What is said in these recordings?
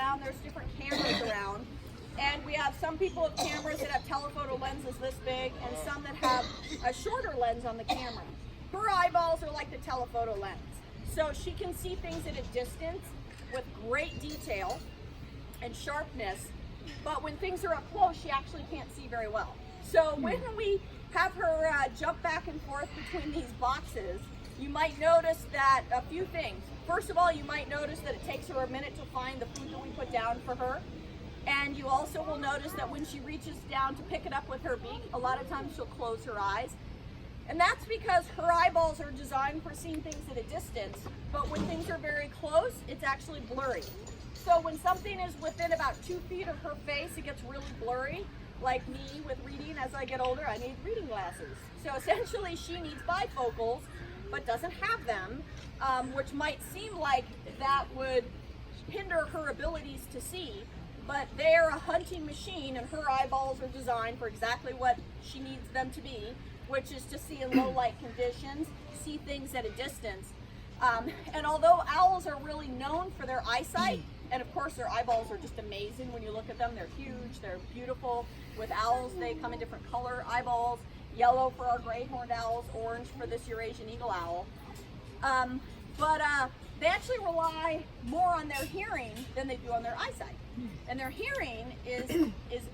around. There's different cameras around. And we have some people with cameras that have telephoto lenses this big and some that have a shorter lens on the camera. Her eyeballs are like the telephoto lens. So she can see things at a distance with great detail and sharpness, but when things are up close, she actually can't see very well. So when we have her jump back and forth between these boxes, you might notice that a few things. First of all, you might notice that it takes her a minute to find the food that we put down for her. And you also will notice that when she reaches down to pick it up with her beak, a lot of times she'll close her eyes. And that's because her eyeballs are designed for seeing things at a distance, but when things are very close, it's actually blurry. So when something is within about 2 feet of her face, it gets really blurry. Like me with reading, as I get older, I need reading glasses. So essentially she needs bifocals, but doesn't have them, which might seem like that would hinder her abilities to see, but they're a hunting machine and her eyeballs are designed for exactly what she needs them to be, which is to see in low light conditions, see things at a distance. And although owls are really known for their eyesight, and of course their eyeballs are just amazing when you look at them, they're huge, they're beautiful. With owls, they come in different color eyeballs, yellow for our gray horned owls, orange for this Eurasian eagle owl. But they actually rely more on their hearing than they do on their eyesight. And their hearing is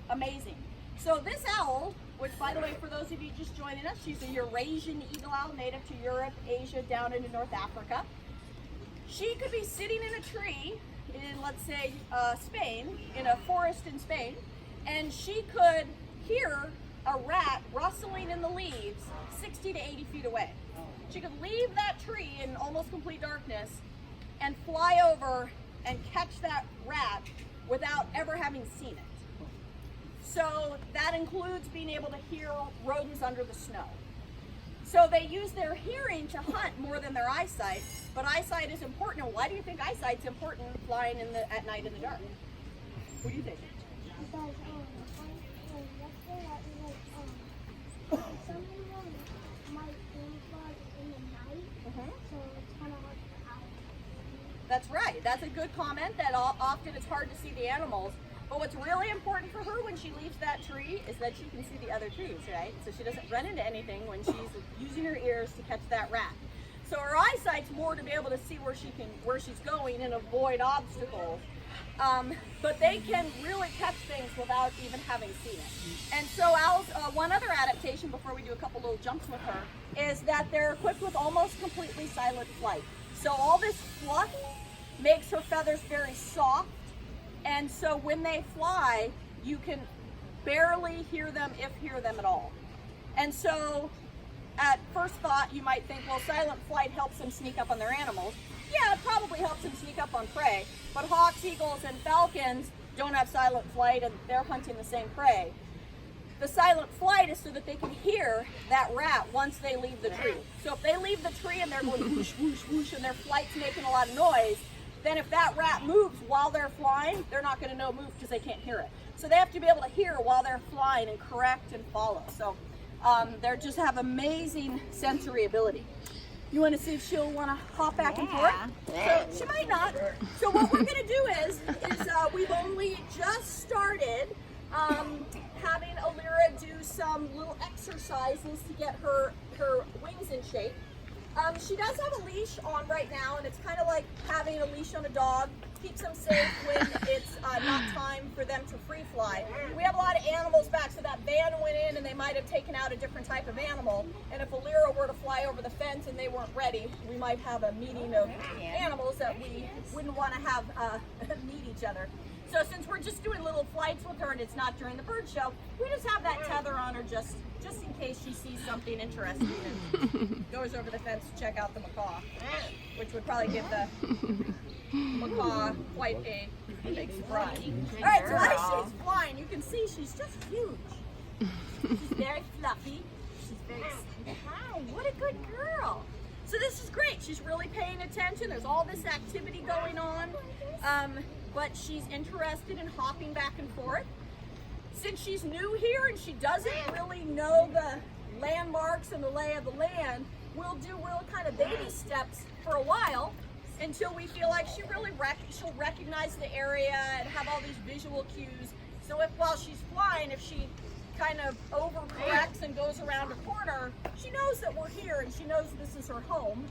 amazing. So this owl, which by the way, for those of you just joining us, she's a Eurasian eagle owl native to Europe, Asia, down into North Africa. She could be sitting in a tree in, let's say, Spain, in a forest in Spain, and she could hear a rat rustling in the leaves 60 to 80 feet away. She could leave that tree in almost complete darkness and fly over and catch that rat without ever having seen it. So that includes being able to hear rodents under the snow. So they use their hearing to hunt more than their eyesight, but eyesight is important. And why do you think eyesight's important flying at night in the dark? What do you think? Because some people might camouflage in the night, so it's kind of hard for owls. That's right. That's a good comment, that often it's hard to see the animals. But what's really important for her when she leaves that tree is that she can see the other trees, right? So she doesn't run into anything when she's using her ears to catch that rat. So her eyesight's more to be able to see where she's going and avoid obstacles. But they can really catch things without even having seen it. And so owls, one other adaptation before we do a couple little jumps with her, is that they're equipped with almost completely silent flight. So all this fluff makes her feathers very soft. And so when they fly, you can barely hear them, if hear them at all. And so at first thought, you might think, well, silent flight helps them sneak up on their animals. Yeah, it probably helps them sneak up on prey, but hawks, eagles, and falcons don't have silent flight and they're hunting the same prey. The silent flight is so that they can hear that rat once they leave the tree. So if they leave the tree and they're going whoosh, whoosh, whoosh, and their flight's making a lot of noise, then if that rat moves while they're flying, they're not going to know move because they can't hear it. So they have to be able to hear while they're flying and correct and follow. So they just have amazing sensory ability. You want to see if she'll want to hop back and forth? So she might not. So what we're going to do is we've only just started having Alira do some little exercises to get her wings in shape. She does have a leash on right now, and it's kind of like having a leash on a dog. Keeps them safe when it's not time for them to free fly. We have a lot of animals back, so that van went in and they might have taken out a different type of animal. And if Alira were to fly over the fence and they weren't ready, we might have a meeting of animals that we wouldn't want to have meet each other. So since we're just doing little flights with her and it's not during the bird show, we just have that tether on her just in case she sees something interesting and goes over the fence to check out the macaw, which would probably give the macaw quite a big surprise. All right, so as she's flying, you can see she's just huge. She's very fluffy. She's very hi, what a good girl. So this is great. She's really paying attention. There's all this activity going on, but she's interested in hopping back and forth. Since she's new here and she doesn't really know the landmarks and the lay of the land, we'll do real kind of baby steps for a while, until we feel like she'll recognize the area and have all these visual cues. So if while she's flying, if she kind of overcorrects and goes around a corner, she knows that we're here and she knows this is her home.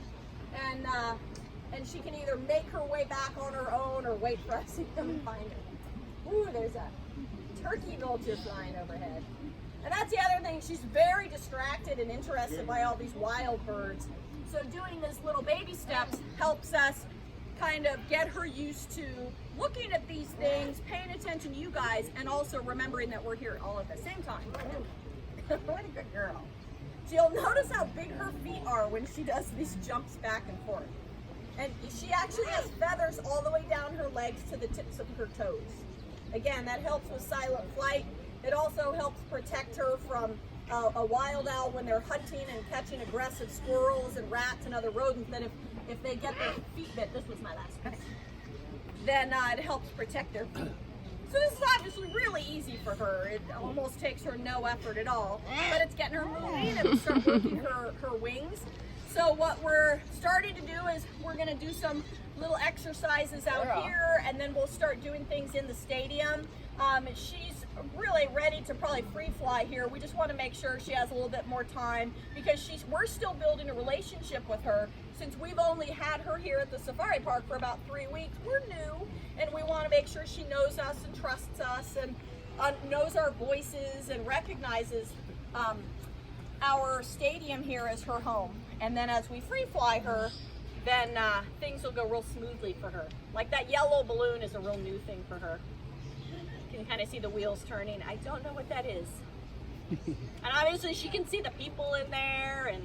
And she can either make her way back on her own or wait for us to come and find her. Ooh, there's a turkey vulture flying overhead. And that's the other thing, she's very distracted and interested by all these wild birds. So doing this little baby steps helps us kind of get her used to looking at these things, paying attention to you guys, and also remembering that we're here all at the same time. What a good girl. So you'll notice how big her feet are when she does these jumps back and forth. And she actually has feathers all the way down her legs to the tips of her toes. Again, that helps with silent flight. It also helps protect her from a wild owl when they're hunting and catching aggressive squirrels and rats and other rodents. That if they get their feet bit, this was my last pick, then it helps protect their feet. So this is obviously really easy for her. It almost takes her no effort at all, but it's getting her moving and start working her wings. So what we're starting to do is we're going to do some little exercises out here, and then we'll start doing things in the stadium. She's really ready to probably free fly here. We just want to make sure she has a little bit more time because we're still building a relationship with her. Since we've only had her here at the safari park for about 3 weeks, we're new, and we want to make sure she knows us and trusts us and knows our voices and recognizes our stadium here as her home. And then as we free fly her, then things will go real smoothly for her. Like that yellow balloon is a real new thing for her. You can kind of see the wheels turning. I don't know what that is. And obviously she can see the people in there and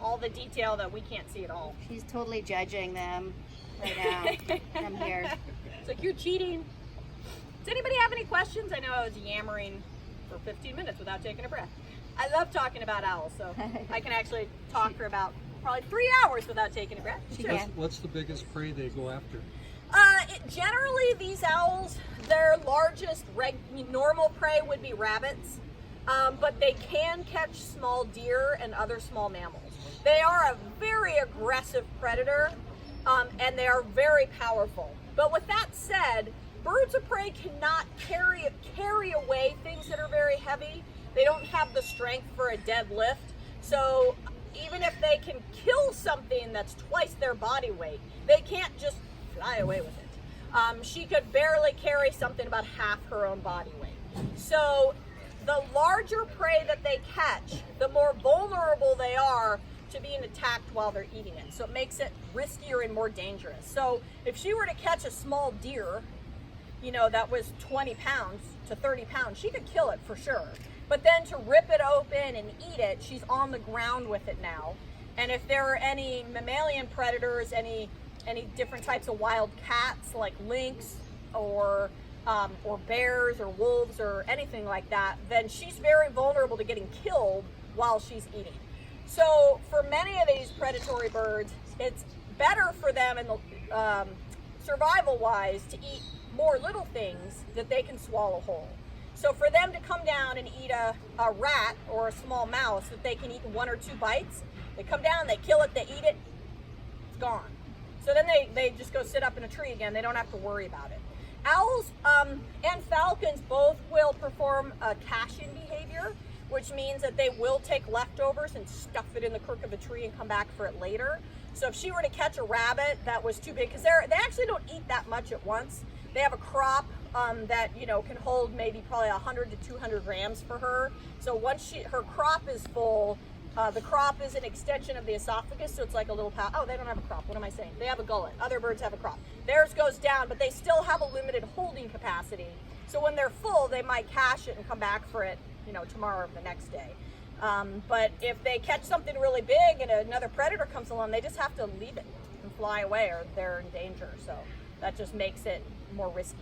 all the detail that we can't see at all. She's totally judging them right now from here. It's like, you're cheating. Does anybody have any questions? I know I was yammering for 15 minutes without taking a breath. I love talking about owls, so I can actually talk for about probably 3 hours without taking a breath. Sure. What's the biggest prey they go after? Generally, these owls, their largest normal prey would be rabbits, but they can catch small deer and other small mammals. They are a very aggressive predator, and they are very powerful. But with that said, birds of prey cannot carry away things that are very heavy. They don't have the strength for a deadlift. So even if they can kill something that's twice their body weight, they can't just fly away with it. She could barely carry something about half her own body weight. So the larger prey that they catch, the more vulnerable they are to being attacked while they're eating it. So it makes it riskier and more dangerous. So if she were to catch a small deer, that was 20 pounds to 30 pounds, she could kill it for sure. But then to rip it open and eat it, she's on the ground with it now. And if there are any mammalian predators, any different types of wild cats like lynx or bears or wolves or anything like that, then she's very vulnerable to getting killed while she's eating. So for many of these predatory birds, it's better for them in the survival-wise to eat more little things that they can swallow whole. So for them to come down and eat a rat or a small mouse that they can eat in 1 or 2 bites, they come down, they kill it, they eat it, it's gone. So then they just go sit up in a tree again. They don't have to worry about it. Owls and falcons both will perform a caching behavior, which means that they will take leftovers and stuff it in the crook of a tree and come back for it later. So if she were to catch a rabbit that was too big, because they actually don't eat that much at once. They have a crop that can hold maybe probably 100 to 200 grams for her. So once her crop is full, the crop is an extension of the esophagus, so it's like a little pouch. Oh, they don't have a crop. What am I saying? They have a gullet. Other birds have a crop. Theirs goes down, but they still have a limited holding capacity. So when they're full, they might cache it and come back for it, tomorrow or the next day. But if they catch something really big and another predator comes along, they just have to leave it and fly away, or they're in danger. So that just makes it more risky.